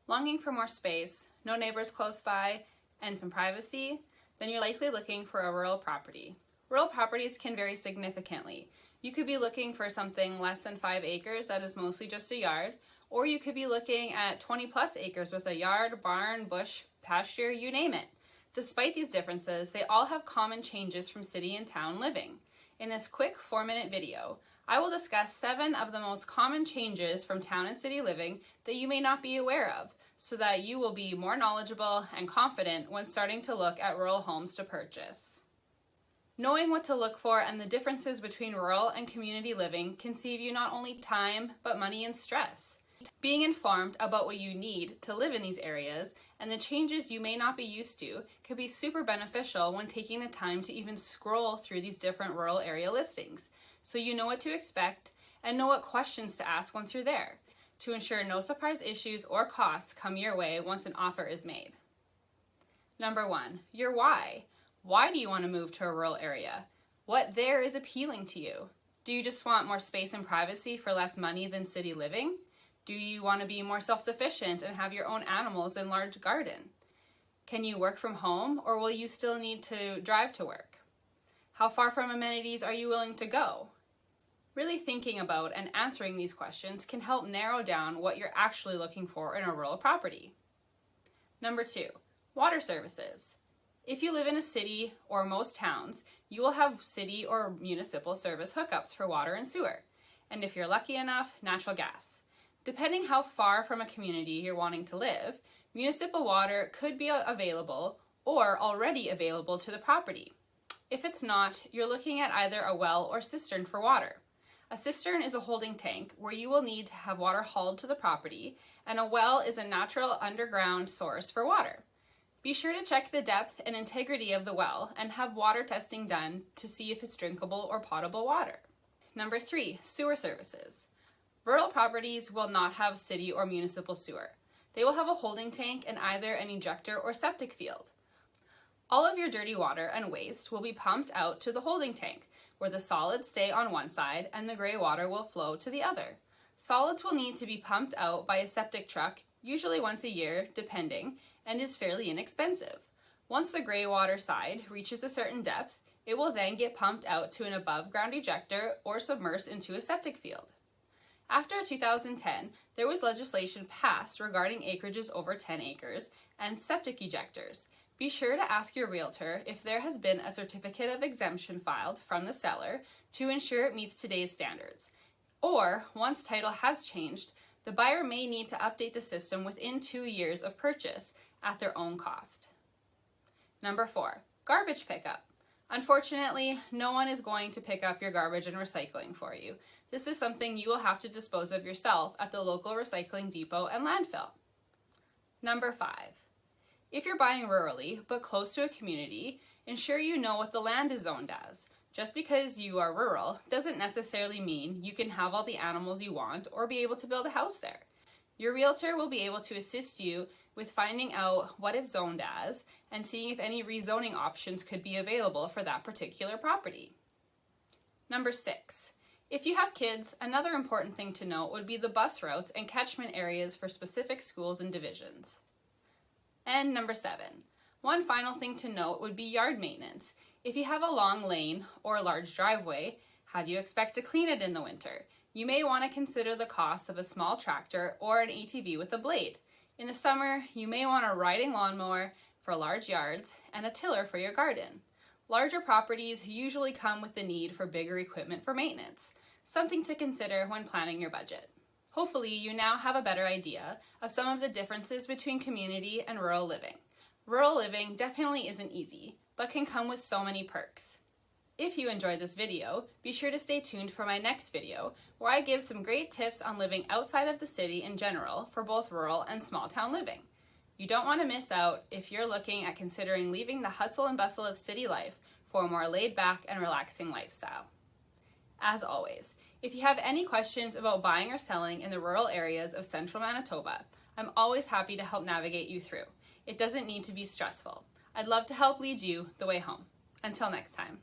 Longing for more space, no neighbors close by, and some privacy? Then you're likely looking for a rural property. Rural properties can vary significantly. You could be looking for something less than 5 acres that is mostly just a yard, or you could be looking at 20 plus acres with a yard, barn, bush, pasture, you name it. Despite these differences, they all have common changes from city and town living. In this quick 4-minute video, I will discuss 7 of the most common changes from town and city living that you may not be aware of, so that you will be more knowledgeable and confident when starting to look at rural homes to purchase. Knowing what to look for and the differences between rural and community living can save you not only time, but money and stress. Being informed about what you need to live in these areas and the changes you may not be used to can be super beneficial when taking the time to even scroll through these different rural area listings, so you know what to expect and know what questions to ask once you're there, to ensure no surprise issues or costs come your way once an offer is made. Number 1, your why. Why do you want to move to a rural area? What there is appealing to you? Do you just want more space and privacy for less money than city living? Do you want to be more self-sufficient and have your own animals and large garden? Can you work from home, or will you still need to drive to work? How far from amenities are you willing to go? Really thinking about and answering these questions can help narrow down what you're actually looking for in a rural property. Number 2, water services. If you live in a city or most towns, you will have city or municipal service hookups for water and sewer, and if you're lucky enough, natural gas. Depending how far from a community you're wanting to live, municipal water could be available or already available to the property. If it's not, you're looking at either a well or cistern for water. A cistern is a holding tank where you will need to have water hauled to the property, and a well is a natural underground source for water. Be sure to check the depth and integrity of the well and have water testing done to see if it's drinkable or potable water. Number 3, sewer services. Rural properties will not have city or municipal sewer. They will have a holding tank and either an ejector or septic field. All of your dirty water and waste will be pumped out to the holding tank, where the solids stay on one side and the gray water will flow to the other. Solids will need to be pumped out by a septic truck, usually once a year, depending, and is fairly inexpensive. Once the gray water side reaches a certain depth, it will then get pumped out to an above-ground ejector or submersed into a septic field. After 2010, there was legislation passed regarding acreages over 10 acres and septic ejectors. Be sure to ask your realtor if there has been a certificate of exemption filed from the seller to ensure it meets today's standards. Or, once title has changed, the buyer may need to update the system within 2 years of purchase at their own cost. Number 4, garbage pickup. Unfortunately, no one is going to pick up your garbage and recycling for you. This is something you will have to dispose of yourself at the local recycling depot and landfill. Number 5, if you're buying rurally but close to a community, ensure you know what the land is zoned as. Just because you are rural doesn't necessarily mean you can have all the animals you want or be able to build a house there. Your realtor will be able to assist you with finding out what it's zoned as and seeing if any rezoning options could be available for that particular property. Number 6, if you have kids, another important thing to note would be the bus routes and catchment areas for specific schools and divisions. And number 7, one final thing to note would be yard maintenance. If you have a long lane or a large driveway, how do you expect to clean it in the winter? You may want to consider the cost of a small tractor or an ATV with a blade. In the summer, you may want a riding lawnmower for large yards and a tiller for your garden. Larger properties usually come with the need for bigger equipment for maintenance, something to consider when planning your budget. Hopefully, you now have a better idea of some of the differences between community and rural living. Rural living definitely isn't easy, but can come with so many perks. If you enjoyed this video, be sure to stay tuned for my next video, where I give some great tips on living outside of the city in general for both rural and small town living. You don't want to miss out if you're looking at considering leaving the hustle and bustle of city life for a more laid-back and relaxing lifestyle. As always, if you have any questions about buying or selling in the rural areas of central Manitoba, I'm always happy to help navigate you through. It doesn't need to be stressful. I'd love to help lead you the way home. Until next time.